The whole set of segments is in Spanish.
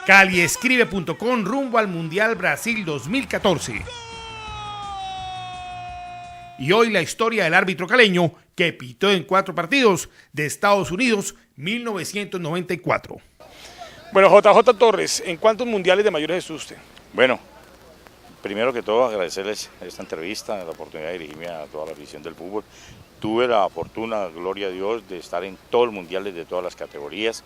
Caliescribe.com rumbo al Mundial Brasil 2014. Y hoy la historia del árbitro caleño que pitó en 4 partidos de Estados Unidos 1994. Bueno, JJ Torres, ¿en cuántos mundiales de mayores estuvo usted? Bueno, primero que todo agradecerles esta entrevista, la oportunidad de dirigirme a toda la afición del fútbol. Tuve la fortuna, gloria a Dios, de estar en todos los mundiales de todas las categorías,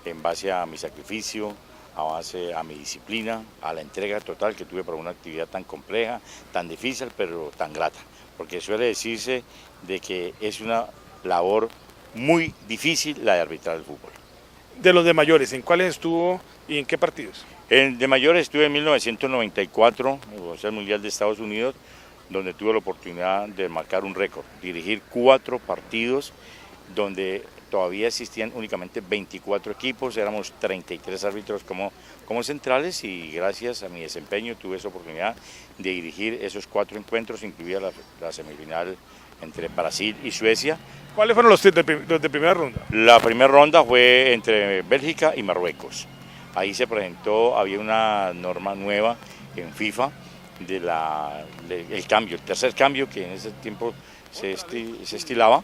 en base a mi sacrificio, a base a mi disciplina, a la entrega total que tuve para una actividad tan compleja, tan difícil, pero tan grata. Porque suele decirse de que es una labor muy difícil la de arbitrar el fútbol. De los de mayores, ¿en cuáles estuvo y en qué partidos? De mayores estuve en 1994, el Mundial de Estados Unidos, donde tuve la oportunidad de marcar un récord, dirigir 4 partidos donde todavía existían únicamente 24 equipos, éramos 33 árbitros como centrales y gracias a mi desempeño tuve esa oportunidad de dirigir esos 4 encuentros, incluida la semifinal entre Brasil y Suecia. ¿Cuáles fueron los de primera ronda? La primera ronda fue entre Bélgica y Marruecos. Ahí se presentó, había una norma nueva en FIFA el tercer cambio que en ese tiempo se estilaba.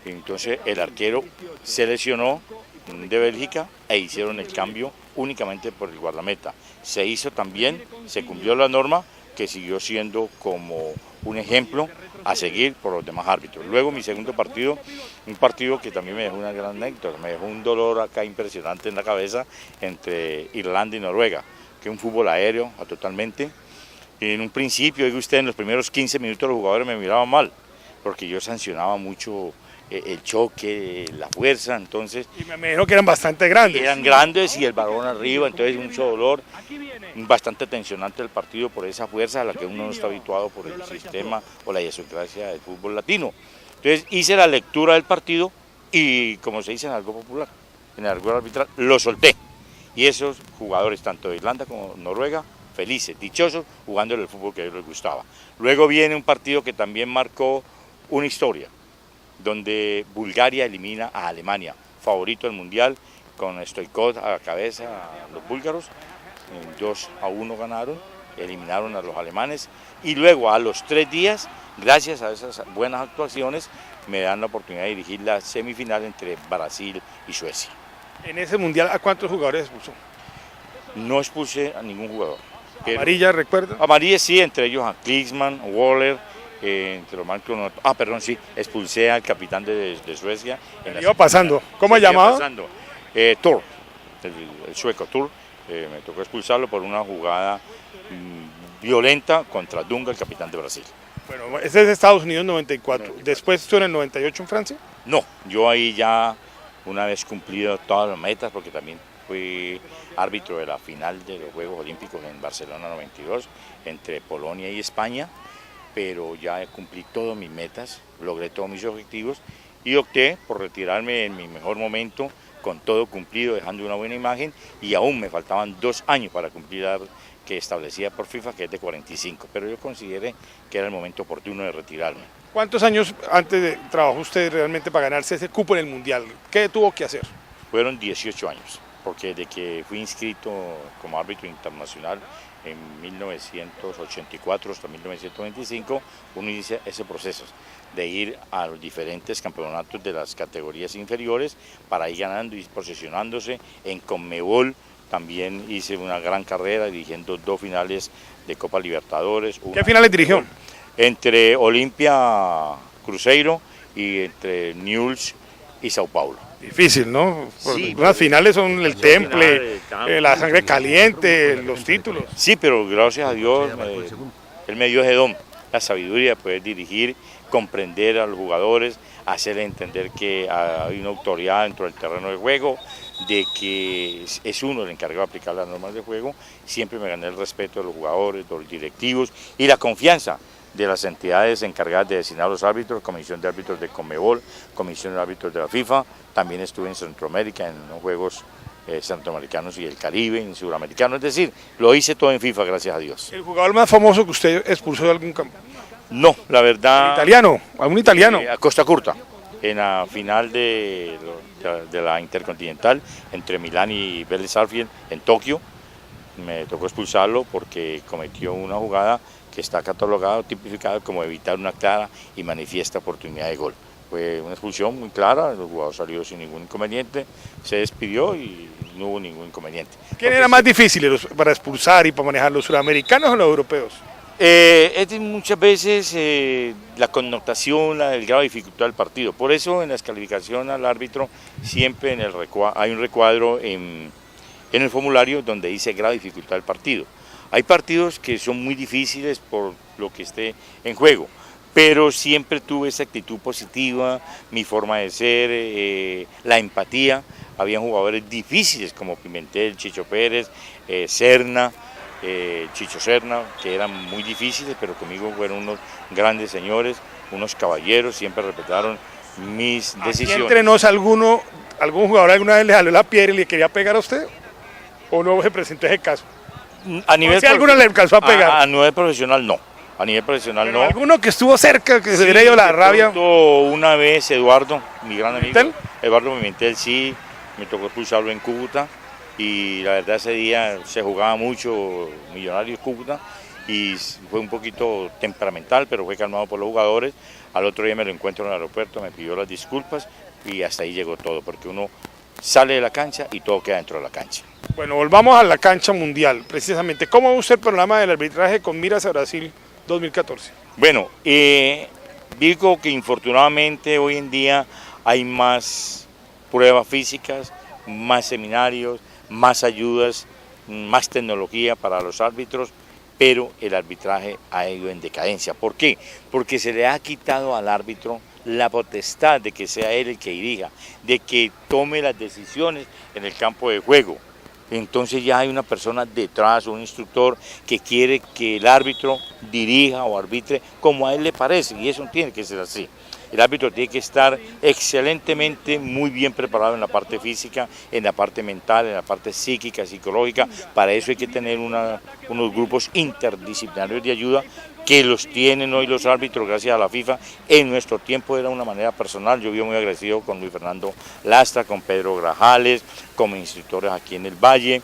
Entonces el arquero se lesionó de Bélgica e hicieron el cambio únicamente por el guardameta. Se hizo también, se cumplió la norma que siguió siendo como un ejemplo a seguir por los demás árbitros. Luego mi segundo partido, un partido que también me dejó una gran anécdota, me dejó un dolor acá impresionante en la cabeza entre Irlanda y Noruega, que es un fútbol aéreo totalmente. En un principio, digo usted, en los primeros 15 minutos los jugadores me miraban mal, porque yo sancionaba mucho el choque, la fuerza, entonces... Y me dijo que eran bastante grandes. Eran grandes y el balón arriba, entonces mucho dolor, bastante tensionante el partido por esa fuerza a la que uno no está habituado por el sistema o la idiosincrasia del fútbol latino. Entonces hice la lectura del partido y, como se dice en algo popular, en el argot arbitral, lo solté. Y esos jugadores, tanto de Irlanda como Noruega, felices, dichosos, jugando el fútbol que a ellos les gustaba. Luego viene un partido que también marcó una historia, donde Bulgaria elimina a Alemania, favorito del mundial, con Stoichkov a la cabeza, a los búlgaros, 2-1 ganaron, eliminaron a los alemanes, y luego a los 3 días, gracias a esas buenas actuaciones, me dan la oportunidad de dirigir la semifinal entre Brasil y Suecia. En ese mundial, ¿a cuántos jugadores expulsó? No expulsé a ningún jugador. ¿Amarilla, recuerda? Amarilla sí, entre ellos a Klinsmann, Waller, entre los marcos, expulsé al capitán de Suecia. Iba pasando, ¿cómo se llamaba? Thor, el sueco Thor, me tocó expulsarlo por una jugada violenta contra Dunga, el capitán de Brasil. Bueno, ese es Estados Unidos 94, ¿después estuvo en el 98 en Francia? No, yo ahí ya, una vez cumplido todas las metas, porque también fui árbitro de la final de los Juegos Olímpicos en Barcelona 92, entre Polonia y España, pero ya cumplí todas mis metas, logré todos mis objetivos y opté por retirarme en mi mejor momento, con todo cumplido, dejando una buena imagen, y aún me faltaban 2 años para cumplir la que establecía por FIFA, que es de 45, pero yo consideré que era el momento oportuno de retirarme. ¿Cuántos años antes trabajó usted realmente para ganarse ese cupo en el Mundial? ¿Qué tuvo que hacer? Fueron 18 años, porque desde que fui inscrito como árbitro internacional en 1984 hasta 1925, uno inicia ese proceso de ir a los diferentes campeonatos de las categorías inferiores para ir ganando y posicionándose. En Conmebol también hice una gran carrera dirigiendo 2 finales de Copa Libertadores. ¿Qué finales dirigió? Entre Olimpia Cruzeiro y entre Newell's y Sao Paulo. Difícil, ¿no? Sí, las finales son el temple, la sangre caliente, los títulos. Sí, pero gracias a Dios, Él me dio ese don, la sabiduría de poder dirigir, comprender a los jugadores, hacerles entender que hay una autoridad dentro del terreno de juego, de que es uno el encargado de aplicar las normas de juego. Siempre me gané el respeto de los jugadores, de los directivos y la confianza de las entidades encargadas de designar a los árbitros, Comisión de Árbitros de Conmebol, Comisión de Árbitros de la FIFA. También estuve en Centroamérica en los Juegos Centroamericanos y el Caribe, en Sudamericanos, es decir, lo hice todo en FIFA, gracias a Dios. ¿El jugador más famoso que usted expulsó de algún campo? No, la verdad... ¿Italiano? ¿Algún italiano? A Costa Curta. en la final de la Intercontinental entre Milán y Vélez Sarsfield en Tokio. Me tocó expulsarlo porque cometió una jugada que está catalogada, tipificada como evitar una clara y manifiesta oportunidad de gol. Fue una expulsión muy clara, el jugador salió sin ningún inconveniente, se despidió y no hubo ningún inconveniente. ¿Quién era más difícil para expulsar y para manejar, los sudamericanos o los europeos? Muchas veces la connotación, el grado de dificultad del partido. Por eso en la descalificación al árbitro siempre hay un recuadro en el formulario donde dice grado de dificultad del partido. Hay partidos que son muy difíciles por lo que esté en juego, pero siempre tuve esa actitud positiva, mi forma de ser, la empatía. Habían jugadores difíciles como Pimentel, Chicho Pérez, Serna, Chicho Serna, que eran muy difíciles, pero conmigo fueron unos grandes señores, unos caballeros, siempre respetaron mis decisiones. ¿Entre nos algún jugador alguna vez le jaló la piedra y le quería pegar a usted? ¿O no se presentó ese caso? A nivel si alguno le alcanzó a pegar. A nivel profesional no. A nivel profesional pero no. ¿Alguno que estuvo cerca, que se hubiera ido la rabia? Una vez Eduardo, mi gran amigo, ¿Pimentel? Eduardo Pimentel, sí, me tocó expulsarlo en Cúcuta y la verdad ese día se jugaba mucho Millonarios Cúcuta y fue un poquito temperamental, pero fue calmado por los jugadores. Al otro día me lo encuentro en el aeropuerto, me pidió las disculpas y hasta ahí llegó todo, porque uno sale de la cancha y todo queda dentro de la cancha. Bueno, volvamos a la cancha mundial, precisamente. ¿Cómo ve usted el programa del arbitraje con miras a Brasil 2014? Bueno, digo que infortunadamente hoy en día hay más pruebas físicas, más seminarios, más ayudas, más tecnología para los árbitros, pero el arbitraje ha ido en decadencia. ¿Por qué? Porque se le ha quitado al árbitro la potestad de que sea él el que dirija, de que tome las decisiones en el campo de juego. Entonces ya hay una persona detrás, un instructor que quiere que el árbitro dirija o arbitre como a él le parece, y eso no tiene que ser así. El árbitro tiene que estar excelentemente, muy bien preparado en la parte física, en la parte mental, en la parte psíquica, psicológica. Para eso hay que tener unos grupos interdisciplinarios de ayuda que los tienen hoy los árbitros gracias a la FIFA. En nuestro tiempo era una manera personal. Yo vivo muy agradecido con Luis Fernando Lastra, con Pedro Grajales, como instructores aquí en el Valle,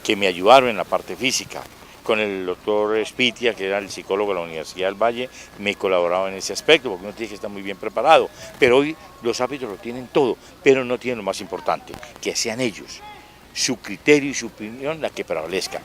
que me ayudaron en la parte física. Con el doctor Spitia, que era el psicólogo de la Universidad del Valle, me colaboraba en ese aspecto, porque uno tiene que estar muy bien preparado. Pero hoy los árbitros lo tienen todo, pero no tienen lo más importante, que sean ellos, su criterio y su opinión la que prevalezca.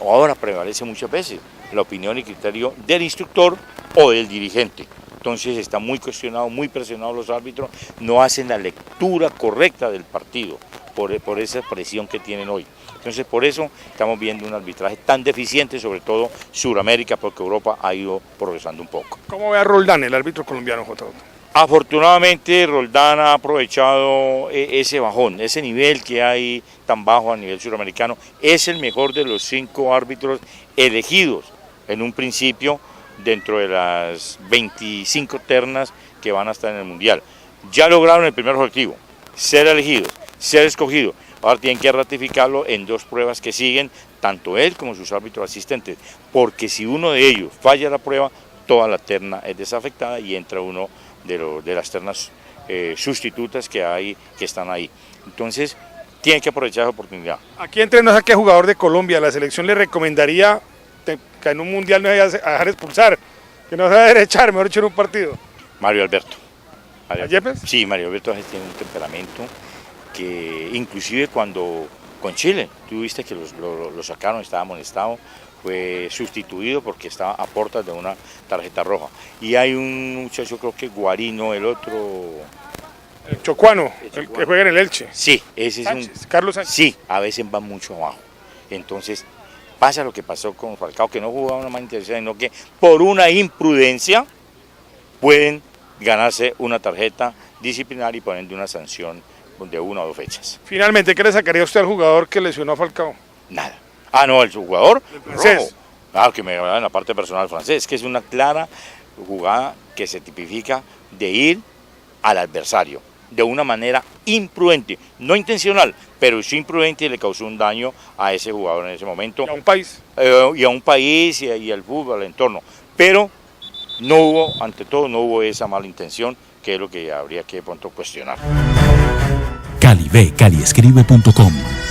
Ahora prevalece muchas veces la opinión y criterio del instructor o del dirigente. Entonces está muy cuestionado, muy presionado los árbitros, no hacen la lectura correcta del partido por esa presión que tienen hoy. Entonces por eso estamos viendo un arbitraje tan deficiente, sobre todo Sudamérica, porque Europa ha ido progresando un poco. ¿Cómo ve a Roldán, el árbitro colombiano, J.J.? Afortunadamente Roldán ha aprovechado ese bajón, ese nivel que hay tan bajo a nivel suramericano. Es el mejor de los 5 árbitros elegidos en un principio dentro de las 25 ternas que van a estar en el Mundial. Ya lograron el primer objetivo, ser elegidos, ser escogidos. Ahora tienen que ratificarlo en 2 pruebas que siguen, tanto él como sus árbitros asistentes, porque si uno de ellos falla la prueba, toda la terna es desafectada y entra uno de las ternas sustitutas que están ahí. Entonces, tienen que aprovechar esa oportunidad. Aquí entre nos, ¿a qué jugador de Colombia la selección le recomendaría que en un mundial no se vaya a dejar expulsar, que no se vaya a derechar, mejor dicho, en un partido? Mario Alberto. ¿A Yepes? Sí, Mario Alberto tiene un temperamento que inclusive cuando con Chile, tú viste que lo sacaron, estaba amonestado, fue sustituido porque estaba a puertas de una tarjeta roja. Y hay un muchacho, creo que Guarino, el otro... El chocuano, el que juega en el Elche. Sí, ese Sánchez, es un... Carlos Sánchez. Sí, a veces va mucho abajo. Entonces pasa lo que pasó con Falcao, que no jugaba una mala intención, sino que por una imprudencia pueden ganarse una tarjeta disciplinaria y poner de una sanción de 1 o 2 fechas. Finalmente, ¿qué le sacaría usted al jugador que lesionó a Falcao? Nada. Ah, no, el jugador francés. rojo. Claro, que me va en la parte personal francés, que es una clara jugada que se tipifica de ir al adversario de una manera imprudente, no intencional, pero sí imprudente, y le causó un daño a ese jugador en ese momento. ¿Y a un país? Y a un país y al fútbol, al entorno. Pero no hubo, ante todo, no hubo esa mala intención qué es lo que habría que de pronto cuestionar. Cali B, caliescribe.com